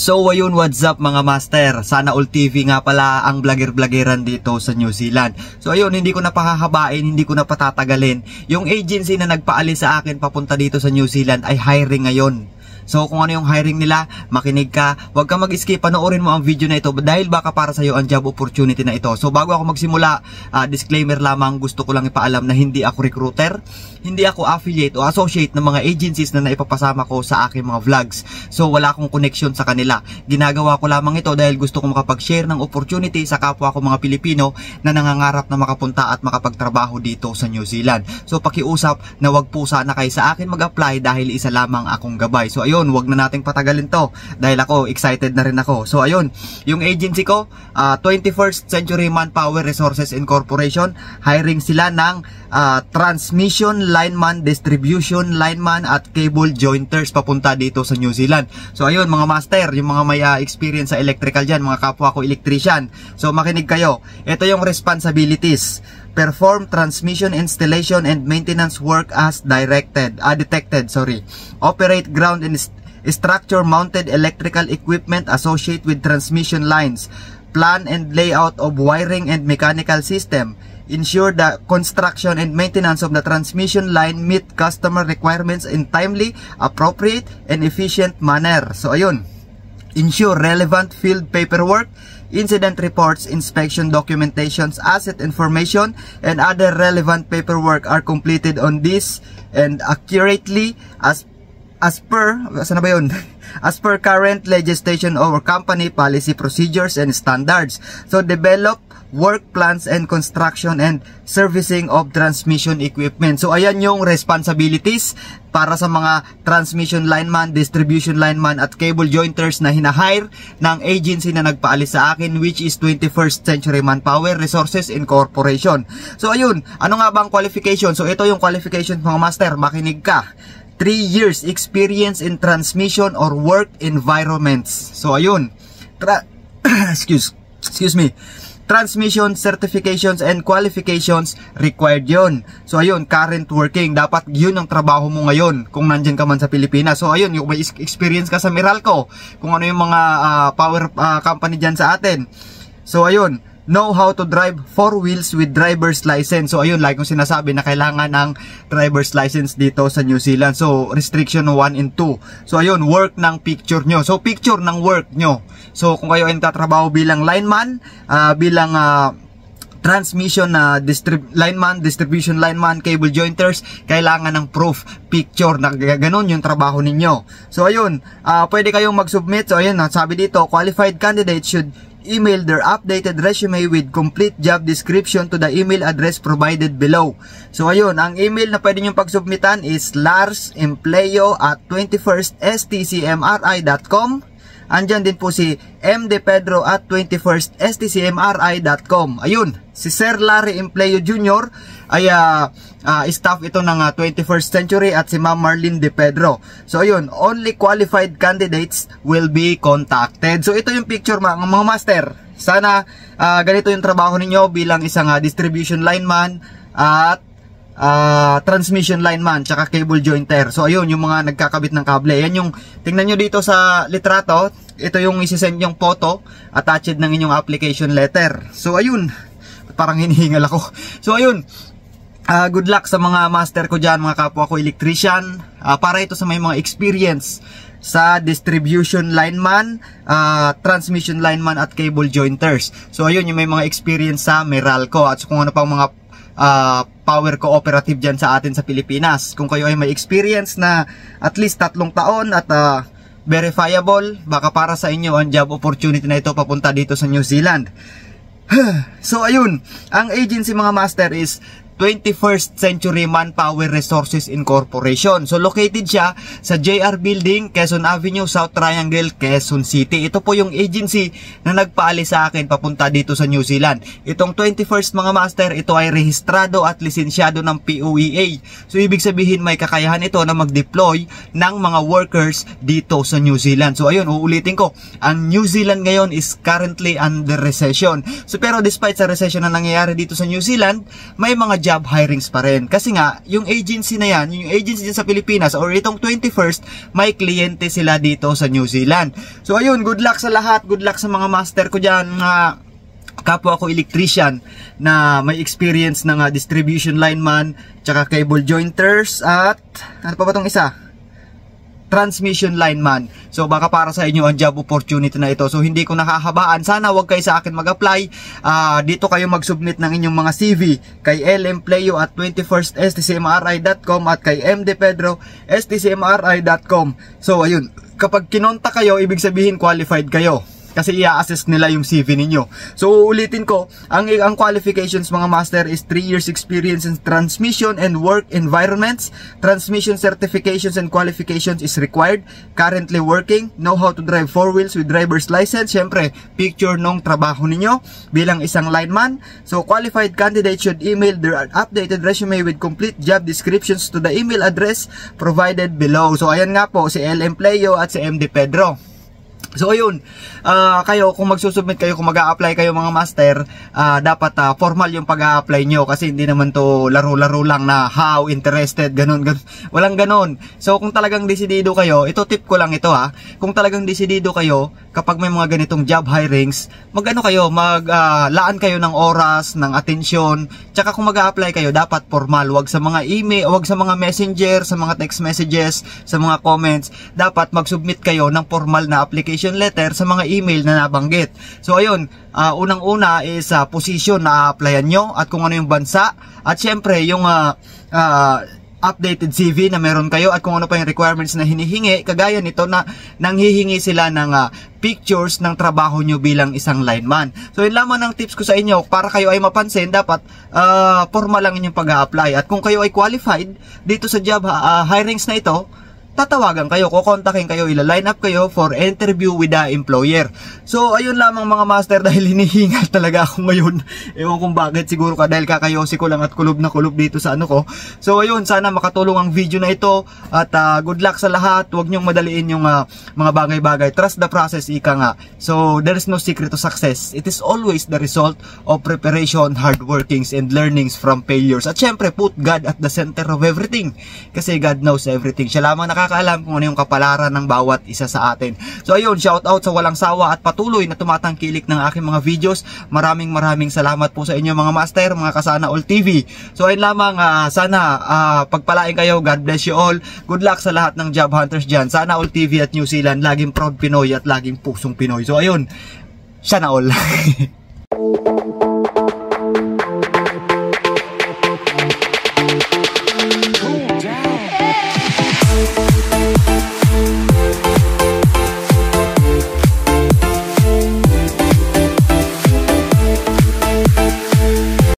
So ayun, what's up mga master? Sana All TV nga pala ang vlogger-vloggeran dito sa New Zealand. So ayun, hindi ko na pahahabain, hindi ko na patatagalin. Yung agency na nagpaalis sa akin papunta dito sa New Zealand ay hiring ngayon. So kung ano yung hiring nila, makinig ka. Huwag ka mag-skip, panoorin mo ang video na ito dahil baka para sa'yo ang job opportunity na ito. So bago ako magsimula, disclaimer lamang, gusto ko lang ipaalam na hindi ako recruiter, hindi ako affiliate o associate ng mga agencies na naipapasama ko sa aking mga vlogs. So wala akong connection sa kanila. Ginagawa ko lamang ito dahil gusto ko makapag-share ng opportunity sa kapwa ko mga Pilipino na nangangarap na makapunta at makapagtrabaho dito sa New Zealand. So pakiusap na wag po sana kayo sa akin mag-apply dahil isa lamang akong gabay. So ayun, wag na nating patagalin to dahil ako excited na rin ako. So ayun, yung agency ko, 21st Century Manpower Resources Incorporation, hiring sila ng transmission lineman, distribution lineman at cable jointers papunta dito sa New Zealand. So ayun mga master, yung mga may experience sa electrical dyan, mga kapwa ko electrician, so makinig kayo. Ito yung responsibilities: perform transmission installation and maintenance work as detected. Operate ground and structure mounted electrical equipment associated with transmission lines. Plan and layout of wiring and mechanical system. Ensure the construction and maintenance of the transmission line meet customer requirements in timely, appropriate, and efficient manner. So ayun, ensure relevant field paperwork, incident reports, inspection documentations, asset information, and other relevant paperwork are completed on this and accurately as per current legislation or company policy, procedures, and standards. So develop work plans and construction and servicing of transmission equipment. So ayan yung responsibilities para sa mga transmission lineman, distribution lineman at cable jointers na hinahire ng agency na nagpaalis sa akin, which is 21st Century Manpower Resources Incorporation. So ayun, ano nga ba ang qualification? So ito yung qualification mga master, makinig ka. 3 years experience in transmission or work environments. So ayun, excuse me, transmission certifications and qualifications required yon. So ayun, current working, dapat yun ang trabaho mo ngayon kung nandyan ka man sa Pilipinas. So ayun, yung may experience ka sa Meralco, kung ano yung mga power company dyan sa atin. So ayun, know how to drive 4 wheels with driver's license. So ayun, like kung sinasabi na kailangan ng driver's license dito sa New Zealand. So restriction 1 and 2. So ayun, work ng picture nyo. So picture ng work nyo. So kung kayo ay nagtatrabaho bilang lineman, bilang transmission lineman, distribution lineman, cable jointers, kailangan ng proof picture na ganon yung trabaho ninyo. So ayun, pwede kayong mag-submit. So ayun, sabi dito, qualified candidates should email their updated resume with complete job description to the email address provided below. So ayun, ang email na pwede nyo pagsubmitan is larsempleo@21ststcmri.com. Andyan din po si mdepedro@21ststcmri.com. Ayun, si Sir Larry Empleo Jr. ay staff ito ng 21st Century at si Ma'am Marlene De Pedro. So ayun, only qualified candidates will be contacted. So ito yung picture mga master. Sana ganito yung trabaho ninyo bilang isang distribution lineman at transmission lineman tsaka cable jointer. So ayun, yung mga nagkakabit ng kable. Yan yung tingnan nyo dito sa litrato. Ito yung isisend yung photo attached ng inyong application letter. So ayun, parang hinihingal ako. So ayun, good luck sa mga master ko dyan, mga kapwa ko electrician. Para ito sa may mga experience sa distribution lineman, transmission lineman at cable jointers. So ayun, yung may mga experience sa Meralco at kung ano pang mga power cooperative dyan sa atin sa Pilipinas. Kung kayo ay may experience na at least 3 taon at verifiable, baka para sa inyo ang job opportunity na ito papunta dito sa New Zealand. So ayun, ang agency mga master is 21st Century Manpower Resources Incorporation. So located siya sa JR Building, Quezon Avenue, South Triangle, Quezon City. Ito po yung agency na nagpaalis sa akin papunta dito sa New Zealand. Itong 21st mga master, ito ay rehistrado at lisensyado ng POEA. So ibig sabihin may kakayahan ito na mag-deploy ng mga workers dito sa New Zealand. So ayun, uulitin ko, ang New Zealand ngayon is currently under recession. So pero despite sa recession na nangyayari dito sa New Zealand, may mga job hirings pa rin. Kasi nga, yung agency na yan, yung agency dyan sa Pilipinas or itong 21st, may kliyente sila dito sa New Zealand. So ayun, good luck sa lahat, good luck sa mga master ko dyan, kapwa ko electrician na may experience ng distribution lineman, tsaka cable jointers, at ano pa ba itong isa? Transmission lineman. So baka para sa inyo ang job opportunity na ito. So hindi ko nakahabaan. Sana wag kayo sa akin mag-apply. Dito kayo mag-submit ng inyong mga CV kay LMPleo at 21ststcmri.com at kay mdpedro@stcmri.com. So ayun, kapag kinontak kayo, ibig sabihin qualified kayo. Kasi i-assess nila yung CV ninyo. So ulitin ko, ang qualifications mga master is 3 years experience in transmission and work environments. Transmission certifications and qualifications is required. Currently working, know how to drive 4 wheels with driver's license. Syempre, picture nung trabaho ninyo bilang isang lineman. So qualified candidates should email their updated resume with complete job descriptions to the email address provided below. So ayan nga po, si LMPleo at si MD Pedro. So ayun, kayo kung magsusubmit kayo, kung mag-a-apply kayo mga master, dapat formal yung pag-a-apply nyo, kasi hindi naman to laro-laro lang na how interested, ganun. Walang ganun. So kung talagang desidido kayo, ito tip ko lang ito kung talagang desidido kayo, kapag may mga ganitong job hirings, maglaan kayo ng oras, ng atensyon, tsaka kung mag-a-apply kayo, dapat formal, wag sa mga email, wag sa mga messenger, sa mga text messages, sa mga comments, dapat mag-submit kayo ng formal na application letter sa mga email na nabanggit. So ayun, unang-una is position na applyan nyo at kung ano yung bansa, at syempre yung updated CV na meron kayo, at kung ano pa yung requirements na hinihingi. Kagaya nito na nanghihingi sila ng pictures ng trabaho nyo bilang isang lineman. So yun lamang ng tips ko sa inyo, para kayo ay mapansin, dapat formal lang inyong pag-a-apply. At kung kayo ay qualified dito sa job hirings na ito, tatawagan kayo, kukontakin kayo, ila-line up kayo for interview with the employer. So ayun lamang mga master, dahil hinihingal talaga ako ngayon. Ewan kung bakit, siguro dahil kakayosi ko lang at kulob na kulob dito sa ano ko. So ayun, sana makatulong ang video na ito, at good luck sa lahat. Huwag niyong madaliin yung mga bagay-bagay. Trust the process, ika nga. So there is no secret to success. It is always the result of preparation, hard workings, and learnings from failures. At syempre, put God at the center of everything, kasi God knows everything. Siya lamang nakakaalam kung ano yung kapalaran ng bawat isa sa atin. So ayun, shout out sa walang sawa at patuloy na tumatangkilik ng aking mga videos. Maraming salamat po sa inyo mga master, mga kasana all TV. So ayun lamang, sana pagpalain kayo. God bless you all. Good luck sa lahat ng job hunters dyan. Sana all TV at New Zealand, laging proud Pinoy at laging pusong Pinoy. So ayun, sana all.